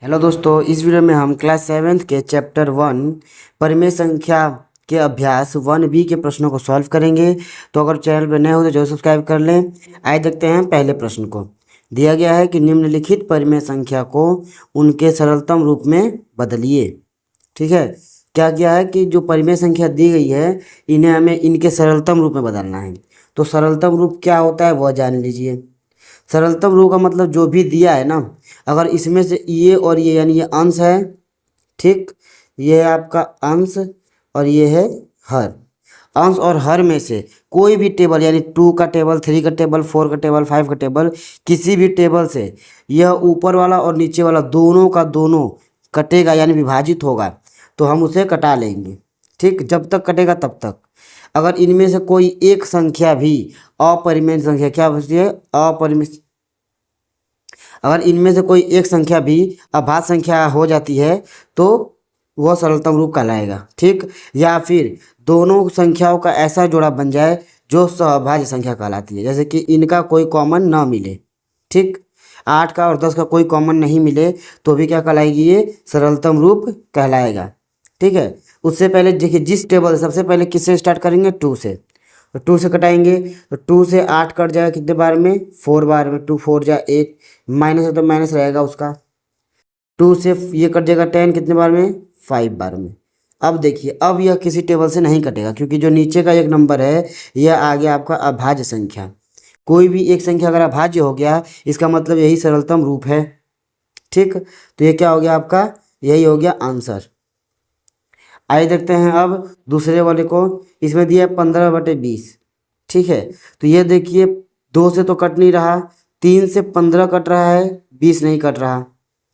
Hello दोस्तों, इस video में हम क्लास 7th के चैप्टर 1 परिमेय संख्या के अभ्यास 1B के प्रश्नों को सॉल्व करेंगे। तो अगर चैनल पर नए हो तो जरूर सब्सक्राइब कर लें। आइए देखते हैं पहले प्रश्न को। दिया गया है कि निम्नलिखित परिमेय संख्या को उनके सरलतम रूप में बदलिए। ठीक है, क्या किया है कि जो परिमेय संख्या दी गई है इन्हें हमें इनके सरलतम रूप में बदलना है। तो सरलतम रूप क्या होता है वह जान लीजिए। सरलतम रूप का मतलब जो भी दिया है ना, अगर इसमें से ये और ये यानी ये अंश है, ठीक, ये है आपका अंश और ये है हर। अंश और हर में से कोई भी टेबल यानी 2 का टेबल, 3 का टेबल, 4 का टेबल, 5 का टेबल, किसी भी टेबल से यह ऊपर वाला और नीचे वाला दोनों का दोनों कटेगा यानी विभाजित होगा तो हम उसे कटा लेंगे। ठीक, जब तक कटेगा तब तक। अगर इनमें से कोई एक संख्या भी अपरिमेय संख्या, क्या बचती है, अपरिमेय, अगर इनमें से कोई एक संख्या भी अभाज्य संख्या हो जाती है तो वह सरलतम रूप कहलाएगा। ठीक, या फिर दोनों संख्याओं का ऐसा जोड़ा बन जाए जो सहभाज्य संख्या कहलाती है, जैसे कि इनका कोई कॉमन ना मिले। ठीक, 8 का और 10 का कोई कॉमन नहीं मिले तो भी क्या कहलाएगी, ये सरलतम रूप कहलाएगा। ठीक है, उससे पहले देखिए, जिस टेबल सबसे पहले किससे स्टार्ट करेंगे, 2 से। तो 2 से कटाएंगे तो 2 से 8 कट जाएगा कितने बार में, 4 बार में। 2 4 जा 8, माइनस है तो माइनस रहेगा उसका। 2 से ये कट जाएगा 10 कितने बार में, 5 बार में। अब देखिए, अब यह किसी टेबल से नहीं कटेगा क्योंकि जो नीचे का एक नंबर है यह आ गया आपका अभाज्य संख्या। कोई भी एक संख्या अगर अभाज्य हो गया इसका मतलब यही सरलतम रूप है। ठीक, तो ये क्या हो गया आपका, यही हो गया आंसर। आइए देखते हैं अब दूसरे वाले को। इसमें दिया है 15/20। ठीक है, तो ये देखिए 2 से तो कट नहीं रहा, 3 से 15 कट रहा है, 20 नहीं कट रहा।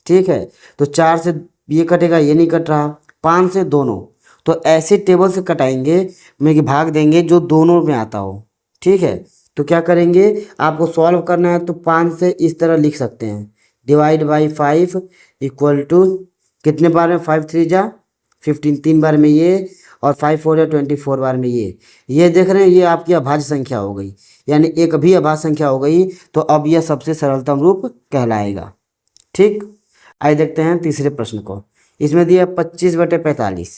ठीक है, तो 4 से ये कटेगा, ये नहीं कट रहा, 5 से दोनों। तो ऐसे टेबल से कटाएंगे में कि भाग देंगे जो दोनों में आता हो। ठीक है, तो क्या करेंगे, आपको सॉल्व करना है तो 5 से इस तरह लिख सकते हैं, डिवाइड बाई 5 इक्वल टू कितने बार में, 5 3 जा 15, 3 बार में ये, और 5 4 या 24 बार में ये देख रहे हैं, ये आपकी अभाज्य संख्या हो गई, यानी एक भी अभाज्य संख्या हो गई तो अब यह सबसे सरलतम रूप कहलाएगा। ठीक, आइए देखते हैं तीसरे प्रश्न को। इसमें दिया 25/45।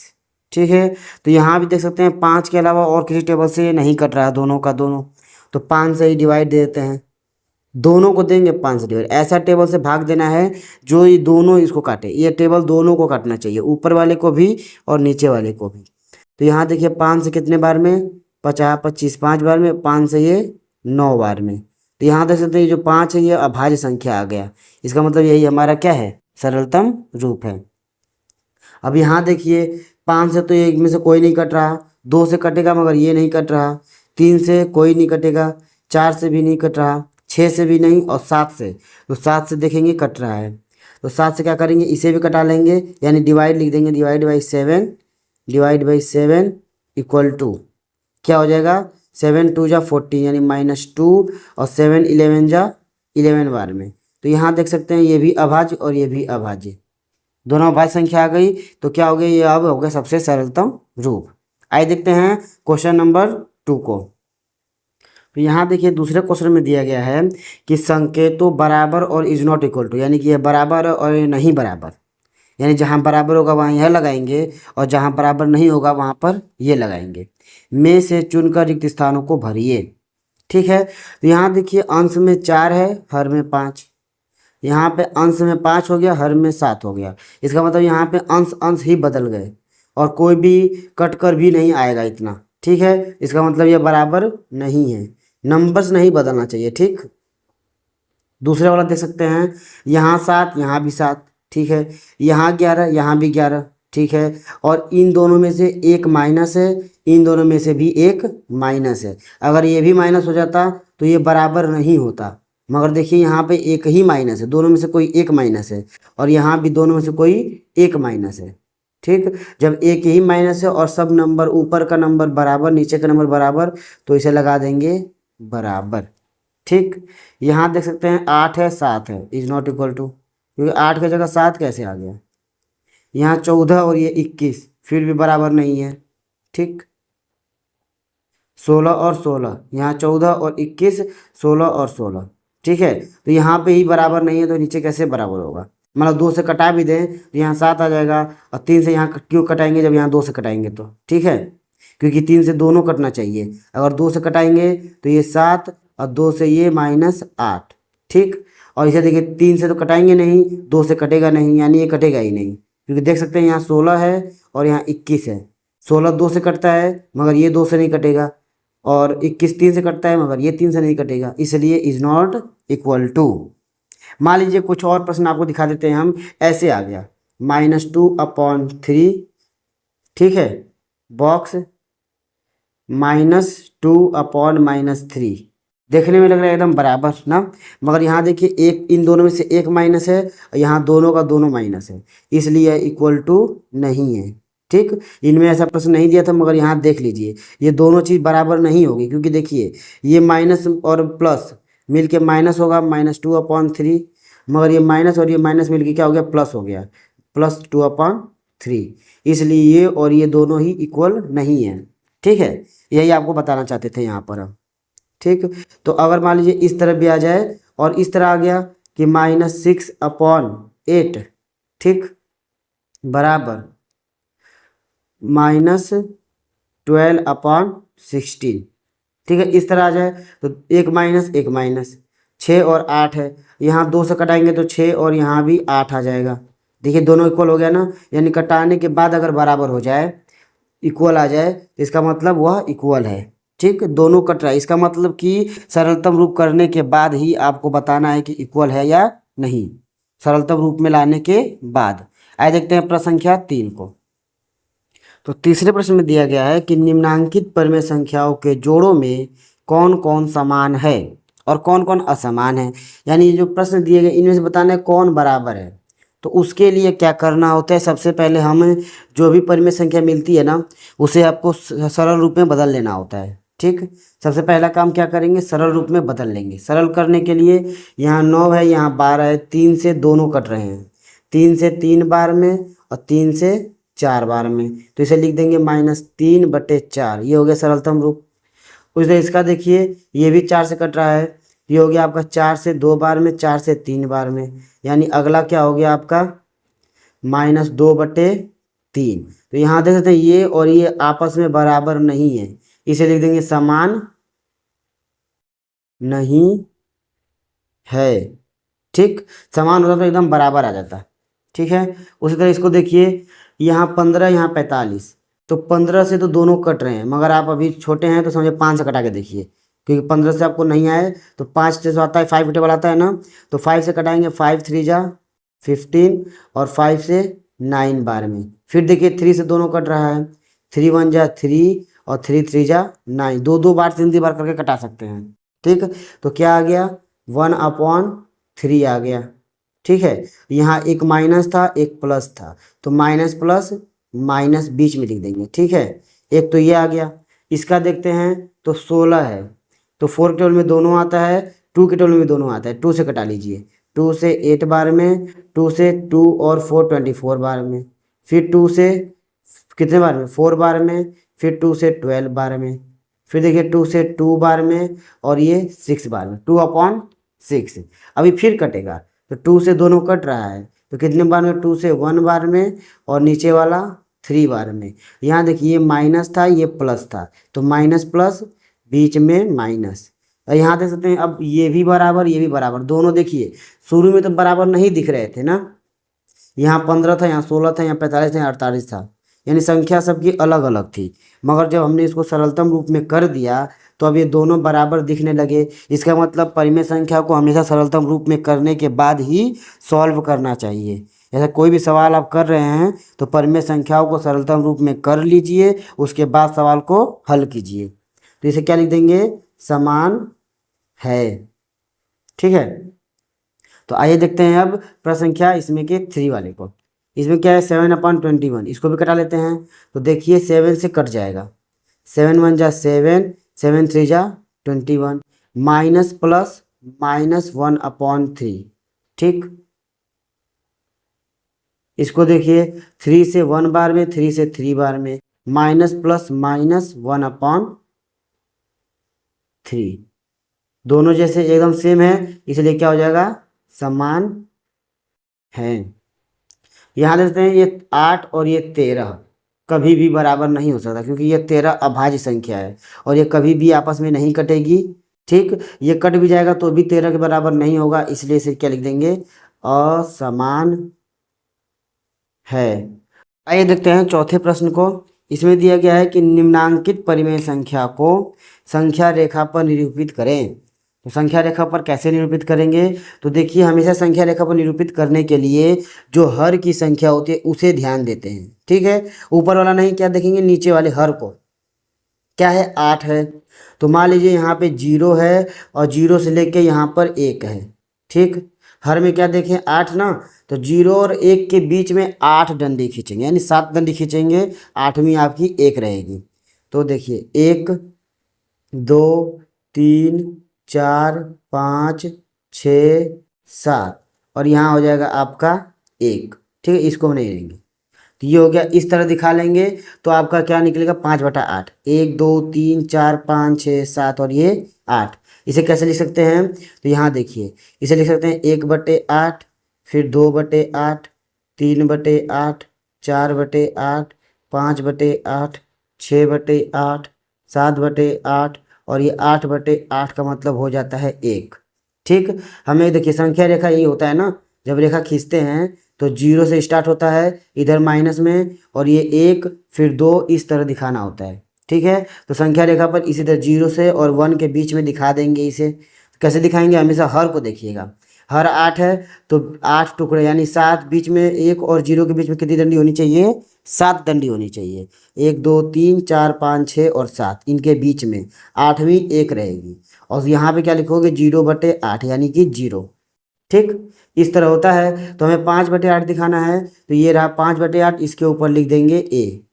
ठीक है, तो यहाँ भी देख सकते हैं 5 के अलावा और किसी टेबल से नहीं कट रहा है दोनों का दोनों, तो 5 से ही डिवाइड दे देते हैं, दोनों को देंगे 5 से डिवाइड। ऐसा टेबल से भाग देना है जो ये दोनों इसको काटे, ये टेबल दोनों को काटना चाहिए, ऊपर वाले को भी और नीचे वाले को भी। तो यहाँ देखिए 5 से कितने बार में, 50 25 5 बार में, 5 से ये 9 बार में। तो यहाँ देख सकते हैं जो 5 है ये अभाज्य संख्या आ गया, इसका मतलब यही हमारा क्या है, सरलतम रूप है। अब यहाँ देखिए 5 से तो एक में से कोई नहीं कट रहा, 2 से कटेगा मगर ये नहीं कट रहा, 3 से कोई नहीं कटेगा, 4 से भी नहीं कट रहा, 6 से भी नहीं, और 7 से, तो 7 से देखेंगे कट रहा है, तो 7 से क्या करेंगे, इसे भी कटा लेंगे, यानी डिवाइड लिख देंगे, डिवाइड बाई 7 इक्वल टू क्या हो जाएगा, 7 2 जा 14 यानी -2, और 7 11 जा 11 बार में। तो यहाँ देख सकते हैं ये भी अभाज्य और ये भी अभाज्य, दोनों अभाज्य संख्या आ गई तो क्या हो गया, ये अब हो गया सबसे सरलतम रूप। आइए देखते हैं क्वेश्चन नंबर 2 को। तो यहाँ देखिए दूसरे क्वेश्चन में दिया गया है कि संकेतों बराबर और इज नॉट इक्वल टू, यानी कि ये बराबर और ये नहीं बराबर, यानी जहाँ बराबर होगा वहाँ यह लगाएंगे और जहाँ बराबर नहीं होगा वहाँ पर ये लगाएंगे, में से चुनकर रिक्त स्थानों को भरिए। ठीक है, तो यहाँ देखिए अंश में 4 है, हर में 5, यहाँ पे अंश में 5 हो गया, हर में 7 हो गया, इसका मतलब यहाँ पे अंश अंश ही बदल गए और कोई भी कट कर भी नहीं आएगा इतना। ठीक है, इसका मतलब ये बराबर नहीं है, नंबर्स नहीं बदलना चाहिए। ठीक, दूसरे वाला देख सकते हैं, यहाँ 7 यहाँ भी 7, ठीक है, यहाँ 11 यहाँ भी 11, ठीक है, और इन दोनों में से एक माइनस है, इन दोनों में से भी एक माइनस है। अगर ये भी माइनस हो जाता तो ये बराबर नहीं होता, मगर देखिए यहाँ पे एक ही माइनस है, दोनों में से कोई एक माइनस है, और यहाँ भी दोनों में से कोई एक माइनस है। ठीक, जब एक ही माइनस है और सब नंबर, ऊपर का नंबर बराबर नीचे का नंबर बराबर, तो इसे लगा देंगे बराबर। ठीक, यहाँ देख सकते हैं 8 है 7 है, इज नॉट इक्वल टू, क्योंकि 8 की जगह 7 कैसे आ गया, यहाँ 14 और ये 21 फिर भी बराबर नहीं है। ठीक, 16 और 16, यहाँ 14 और 21, 16 और 16, ठीक है, तो यहाँ पे ही बराबर नहीं है तो नीचे कैसे बराबर होगा, मतलब 2 से कटा भी दें तो यहाँ 7 आ जाएगा, और 3 से यहाँ क्यों कटाएंगे जब यहाँ 2 से कटाएंगे तो, ठीक है, क्योंकि 3 से दोनों कटना चाहिए। अगर 2 से कटाएंगे तो ये 7 और 2 से ये -8, ठीक। और इसे देखिए 3 से तो कटाएंगे नहीं, 2 से कटेगा नहीं, यानी ये कटेगा ही नहीं, क्योंकि देख सकते हैं यहाँ 16 है और यहाँ 21 है। 16 2 से कटता है मगर ये 2 से नहीं कटेगा, और 21 3 से कटता है मगर ये 3 से नहीं कटेगा, इसलिए इज नॉट इक्वल टू। मान लीजिए कुछ और प्रश्न आपको दिखा देते हैं हम। ऐसे आ गया -2/3, ठीक है, बॉक्स -2/-3, देखने में लग रहा है एकदम बराबर ना, मगर यहाँ देखिए एक, इन दोनों में से एक माइनस है और यहाँ दोनों का दोनों माइनस है, इसलिए इक्वल टू नहीं है, ठीक। इनमें ऐसा प्रश्न नहीं दिया था, मगर यहाँ देख लीजिए ये दोनों चीज़ बराबर नहीं होगी, क्योंकि देखिए ये माइनस और प्लस मिल के माइनस होगा -2/3, मगर ये माइनस और ये माइनस मिल के क्या हो गया, प्लस हो गया, +2/3, इसलिए ये और ये दोनों ही इक्वल नहीं है, ठीक है। यही आपको बताना चाहते थे यहाँ पर हम, ठीक। तो अगर मान लीजिए इस तरफ भी आ जाए और इस तरह आ गया कि -6/8, ठीक, बराबर -12/16, ठीक है, इस तरह आ जाए तो एक माइनस 6 और 8 है, यहाँ 2 से कटाएंगे तो 6 और यहाँ भी 8 आ जाएगा। देखिए दोनों इक्वल हो गया ना, यानी कटाने के बाद अगर बराबर हो जाए, इक्वल आ जाए, तो इसका मतलब वह इक्वल है, ठीक। दोनों कट रहा है, इसका मतलब कि सरलतम रूप करने के बाद ही आपको बताना है कि इक्वल है या नहीं, सरलतम रूप में लाने के बाद। आइए देखते हैं प्रश्न संख्या 3 को। तो तीसरे प्रश्न में दिया गया है कि निम्नांकित परिमेय संख्याओं के जोड़ों में कौन कौन समान है और कौन कौन असमान है, यानी जो प्रश्न दिए गए इनमें से बताना है कौन बराबर है। तो उसके लिए क्या करना होता है, सबसे पहले हमें जो भी परिमेय संख्या मिलती है ना, उसे आपको सरल रूप में बदल लेना होता है, ठीक। सबसे पहला काम क्या करेंगे, सरल रूप में बदल लेंगे। सरल करने के लिए यहाँ 9 है, यहाँ 12 है, 3 से दोनों कट रहे हैं, 3 से 3 बार में और 3 से 4 बार में, तो इसे लिख देंगे -3/4, ये हो गया सरलतम रूप। उसने इसका देखिए ये भी 4 से कट रहा है, ये हो गया आपका 4 से 2 बार में, 4 से 3 बार में, यानी अगला क्या हो गया आपका -2/3। तो यहाँ देख सकते हैं ये और ये आपस में बराबर नहीं है, इसे लिख देंगे समान नहीं है, ठीक। समान होता तो एकदम बराबर आ जाता, ठीक है। उसी तरह इसको देखिए, यहाँ 15 यहाँ 45, तो 15 से तो दोनों कट रहे हैं, मगर आप अभी छोटे हैं तो समझे 5 से कटा के देखिए, क्योंकि 15 से आपको नहीं आए तो 5 से जो आता है 5 टेबल आता है ना, तो 5 से कटाएंगे, 5 3 जा 15 और 5 से 9 बार में। फिर देखिए 3 से दोनों कट रहा है, 3 1 जा 3 और 3 3 जा 9, दो दो बार 3 3 बार करके कटा सकते हैं, ठीक। तो क्या आ गया 1/3 आ गया, ठीक है। यहाँ एक माइनस था एक प्लस था, तो माइनस प्लस माइनस बीच में लिख देंगे, ठीक है। एक तो ये आ गया। इसका देखते हैं तो 16 है, तो 4 के टेबल में दोनों आता है, 2 के टेबल में दोनों आता है, 2 से कटा लीजिए, 2 से 8 बार में, 2 से 2 और 4 24 बार में, फिर 2 से कितने बार में 4 बार में, फिर 2 से 12 बार में, फिर देखिए 2 से 2 बार में और ये 6 बार में, 2/6। अभी फिर कटेगा तो 2 से दोनों कट रहा है, तो कितने बार में, 2 से 1 बार में और नीचे वाला 3 बार में। यहाँ देखिए ये माइनस था ये प्लस था, तो माइनस प्लस बीच में माइनस, और यहाँ देख सकते हैं अब ये भी बराबर ये भी बराबर, दोनों देखिए शुरू में तो बराबर नहीं दिख रहे थे ना, यहाँ 15 था, यहाँ 16 था, यहाँ 45 था, यहाँ 48 था, यानी संख्या सबकी अलग अलग थी। मगर जब हमने इसको सरलतम रूप में कर दिया तो अब ये दोनों बराबर दिखने लगे। इसका मतलब परिमेय संख्या को हमेशा सरलतम रूप में करने के बाद ही सॉल्व करना चाहिए। जैसे कोई भी सवाल आप कर रहे हैं तो परिमेय संख्याओं को सरलतम रूप में कर लीजिए, उसके बाद सवाल को हल कीजिए। तो इसे क्या लिख देंगे, समान है, ठीक है। तो आइए देखते हैं अब प्रश्न संख्या इसमें के 3 वाले को। इसमें क्या है 7/21, इसको भी कटा लेते हैं। तो देखिए 7 से कट जाएगा, 7 1 जा 7, 7 3 जा 21, माइनस प्लस -1/3, ठीक। इसको देखिए 3 से 1 बार में, 3 से 3 बार में, माइनस प्लस -1/3, दोनों जैसे एकदम सेम है, इसलिए क्या हो जाएगा, समान हैं। यहाँ देखते हैं ये 8 और ये 13 कभी भी बराबर नहीं हो सकता, क्योंकि ये 13 अभाज्य संख्या है और ये कभी भी आपस में नहीं कटेगी। ठीक, ये कट भी जाएगा तो भी 13 के बराबर नहीं होगा, इसलिए इसे क्या लिख देंगे, असमान है। आइए देखते हैं चौथे प्रश्न को। इसमें दिया गया है कि निम्नांकित परिमेय संख्या को संख्या रेखा पर निरूपित करें। तो संख्या रेखा पर कैसे निरूपित करेंगे, तो देखिए हमेशा संख्या रेखा पर निरूपित करने के लिए जो हर की संख्या होती है उसे ध्यान देते हैं। ठीक है, ऊपर वाला नहीं, क्या देखेंगे, नीचे वाले हर को। क्या है, 8 है, तो मान लीजिए यहाँ पे 0 है और 0 से लेके यहाँ पर 1 है। ठीक, हर में क्या देखें, 8 ना, तो 0 और 1 के बीच में 8 डंडी खींचेंगे, यानी 7 डंडी खींचेंगे, 8वीं आपकी 1 रहेगी। तो देखिए 1 2 3 4 5 6 7 और यहाँ हो जाएगा आपका 1। ठीक है, इसको हम नहीं लेंगे, तो ये हो गया। इस तरह दिखा लेंगे तो आपका क्या निकलेगा, 5/8। 1 2 3 4 5 6 7 और ये 8। इसे कैसे लिख सकते हैं, तो यहाँ देखिए इसे लिख सकते हैं 1/8, फिर 2/8, 3/8, 4/8, 5/8, 6/8, 7/8 और ये 8/8 का मतलब हो जाता है 1। ठीक, हमें देखिए संख्या रेखा यही होता है ना, जब रेखा खींचते हैं तो 0 से स्टार्ट होता है इधर माइनस में, और ये 1 फिर 2 इस तरह दिखाना होता है। ठीक है, तो संख्या रेखा पर इसी तरह 0 से और 1 के बीच में दिखा देंगे। इसे कैसे दिखाएंगे, हमेशा हर को देखिएगा, हर 8 है तो 8 टुकड़े यानी 7, बीच में 1 और 0 के बीच में कितनी डंडी होनी चाहिए, 7 डंडी होनी चाहिए। 1 2 3 4 5 6 और 7, इनके बीच में 8वीं 1 रहेगी, और यहाँ पे क्या लिखोगे, 0/8 यानी कि 0। ठीक, इस तरह होता है। तो हमें 5/8 दिखाना है, तो ये रहा 5/8, इसके ऊपर लिख देंगे ए,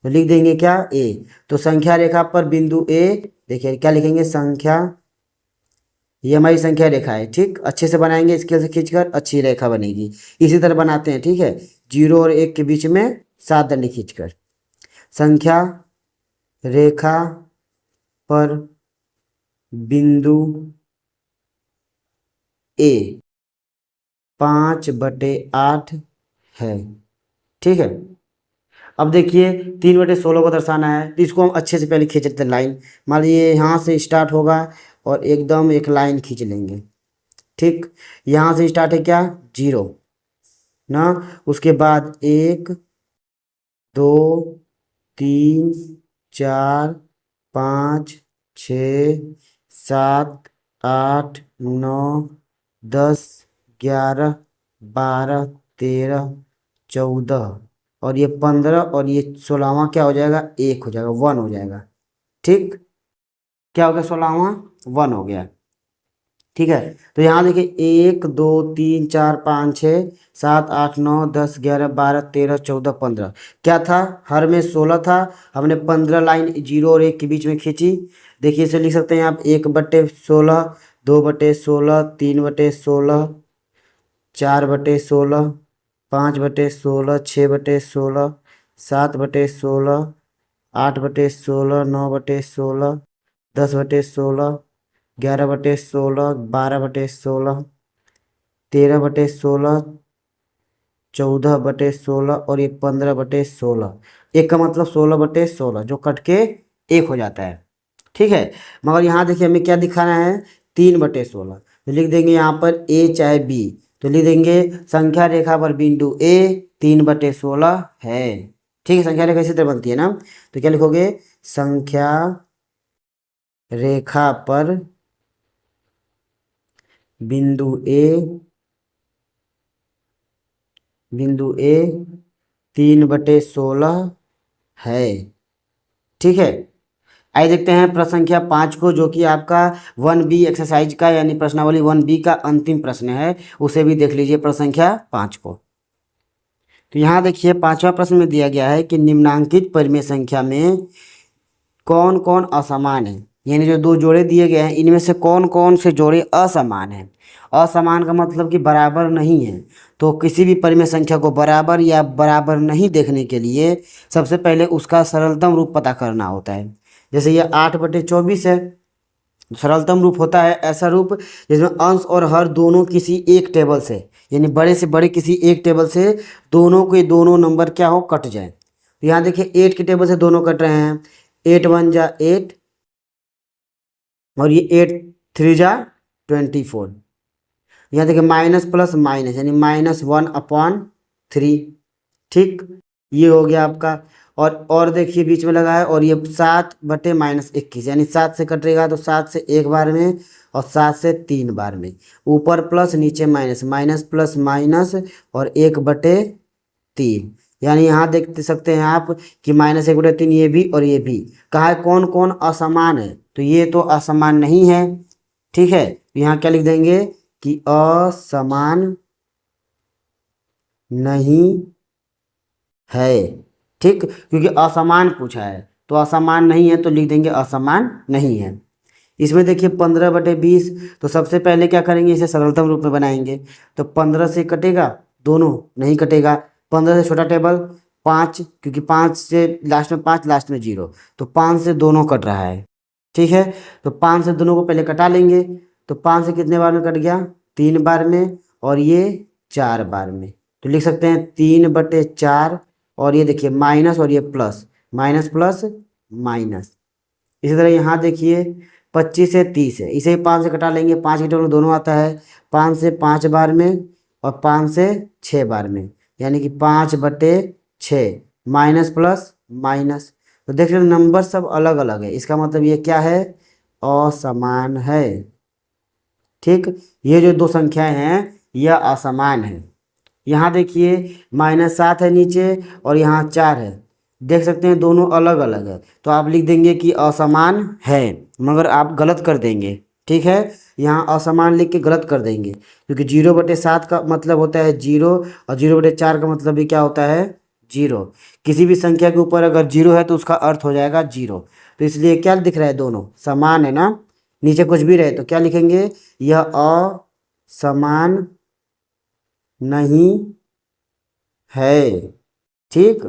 तो लिख देंगे क्या, ए। तो संख्या रेखा पर बिंदु ए, देखिए क्या लिखेंगे, संख्या, ये हमारी संख्या रेखा है। ठीक, अच्छे से बनाएंगे, स्केल से खींचकर अच्छी रेखा बनेगी। इसी तरह बनाते हैं। ठीक है, 0 और 1 के बीच में 7 डंडी खींचकर संख्या रेखा पर बिंदु ए 5/8 है। ठीक है, अब देखिए 3/16 को दर्शाना है, तो इसको हम अच्छे से पहले खींच लेते हैं लाइन। मान लीजिए यहाँ से स्टार्ट होगा और एकदम एक लाइन खींच लेंगे। ठीक, यहाँ से स्टार्ट है क्या, 0 ना, उसके बाद 1 2 3 4 5 6 7 8 9 10 11 12 13 14 और ये 15 और ये 16वां क्या हो जाएगा, 1 हो जाएगा, 1 हो जाएगा। ठीक, क्या हो गया, 16वां 1 हो गया। ठीक है, तो यहाँ देखिए 1 2 3 4 5 6 7 8 9 10 11 12 13 14 15, क्या था, हर में 16 था, हमने 15 लाइन 0 और 1 के बीच में खींची। देखिए इसे लिख सकते हैं आप 1/16, 2/16, 3/16, 4/16, 5/16, 6/16, 7/16, 8/16, 9/16, 10/16, 11/16, 12/16, 13/16, 14/16 और ये 15/16। एक का मतलब 16/16 जो कट के 1 हो जाता है। ठीक है, मगर यहाँ देखिए हमें क्या दिखाना है, 3/16, तो लिख देंगे यहाँ पर ए चाहे बी, तो लिख देंगे संख्या रेखा पर बिंदु ए 3/16 है। ठीक है, संख्या रेखा इसी तरह बनती है ना, तो क्या लिखोगे, संख्या रेखा पर बिंदु ए 3/16 है। ठीक है, आइए देखते हैं प्रश्न संख्या 5 को, जो कि आपका 1B एक्सरसाइज का यानी प्रश्नावली 1B का अंतिम प्रश्न है। उसे भी देख लीजिए प्रश्न संख्या 5 को। तो यहाँ देखिए 5वां प्रश्न में दिया गया है कि निम्नांकित परिमेय संख्या में कौन कौन असमान है, यानी जो 2 जोड़े दिए गए हैं इनमें से कौन कौन से जोड़े असमान हैं। असमान का मतलब कि बराबर नहीं है। तो किसी भी परिमेय संख्या को बराबर या बराबर नहीं देखने के लिए सबसे पहले उसका सरलतम रूप पता करना होता है। जैसे ये 8/24 है, सरलतम रूप होता है ऐसा रूप जिसमें अंश और हर दोनों किसी एक टेबल से यानी बड़े से बड़े किसी एक टेबल से दोनों के दोनों नंबर क्या हो, कट जाए। तो यहाँ देखिए 8 के टेबल से दोनों कट रहे हैं, 8 1 जा 8 और ये 8 3 जा 24। यहाँ देखिए माइनस प्लस माइनस यानी -1/3। ठीक, ये हो गया आपका। और देखिए बीच में लगा है, और ये 7/-21 यानी 7 से कटेगा तो 7 से एक बार में और 7 से 3 बार में। ऊपर प्लस नीचे माइनस, माइनस प्लस माइनस और 1/3। यानी यहाँ देख सकते हैं आप कि -1/3 ये भी और ये भी। कहा है कौन कौन असमान है, तो ये तो असमान नहीं है। ठीक है, तो यहाँ क्या लिख देंगे कि असमान नहीं है। ठीक, क्योंकि असमान पूछा है तो असमान नहीं है, तो लिख देंगे असमान नहीं है। इसमें देखिए 15/20, तो सबसे पहले क्या करेंगे, इसे सरलतम रूप में बनाएंगे। तो 15 से कटेगा, दोनों नहीं कटेगा। 15 से छोटा टेबल 5, क्योंकि 5 से लास्ट में 5 लास्ट में 0, तो 5 से दोनों कट रहा है। ठीक है, तो 5 से दोनों को पहले कटा लेंगे। तो 5 से कितने बार में कट गया, 3 बार में, और ये 4 बार में। तो लिख सकते हैं 3/4। और ये देखिए माइनस और ये प्लस, माइनस प्लस माइनस। इसी तरह यहाँ देखिए 25 से 30 है, इसे 5 से कटा लेंगे। 5 के टेबल दोनों आता है, 5 से 5 बार में और 5 से 6 बार में, यानी कि 5/6 माइनस प्लस माइनस। तो देख रहे नंबर सब अलग अलग है, इसका मतलब ये क्या है, असमान है। ठीक, ये जो दो संख्याएं हैं यह असमान है। यहाँ देखिए -7 है नीचे और यहाँ 4 है, देख सकते हैं दोनों अलग अलग है, तो आप लिख देंगे कि असमान है, मगर आप गलत कर देंगे। ठीक है, यहाँ असमान लिख के गलत कर देंगे, क्योंकि 0/7 का मतलब होता है 0 और 0/4 का मतलब भी क्या होता है, 0। किसी भी संख्या के ऊपर अगर 0 है तो उसका अर्थ हो जाएगा 0। तो इसलिए क्या दिख रहा है, दोनों समान है ना। नीचे कुछ भी रहे तो क्या लिखेंगे, यह असमान नहीं है। ठीक,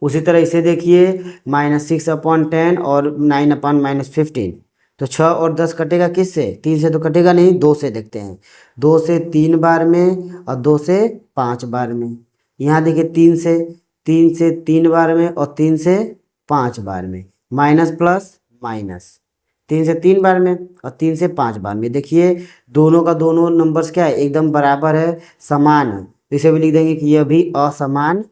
उसी तरह इसे देखिए -6/10 और 9/-15। तो 6 और 10 कटेगा किससे, 3 से तो कटेगा नहीं, 2 से देखते हैं। 2 से 3 बार में और 2 से 5 बार में। यहाँ देखिए 3 से 3 बार में और 3 से 5 बार में, माइनस प्लस माइनस। 3 से 3 बार में और 3 से 5 बार में। देखिए दोनों का दोनों नंबर्स क्या है, एकदम बराबर है, समान है। इसे भी लिख देंगे कि यह भी असमान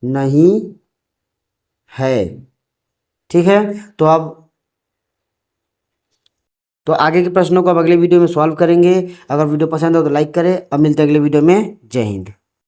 नहीं है। ठीक है, तो अब तो आगे के प्रश्नों को अब अगले वीडियो में सॉल्व करेंगे। अगर वीडियो पसंद हो तो लाइक करें। अब मिलते हैं अगले वीडियो में। जय हिंद।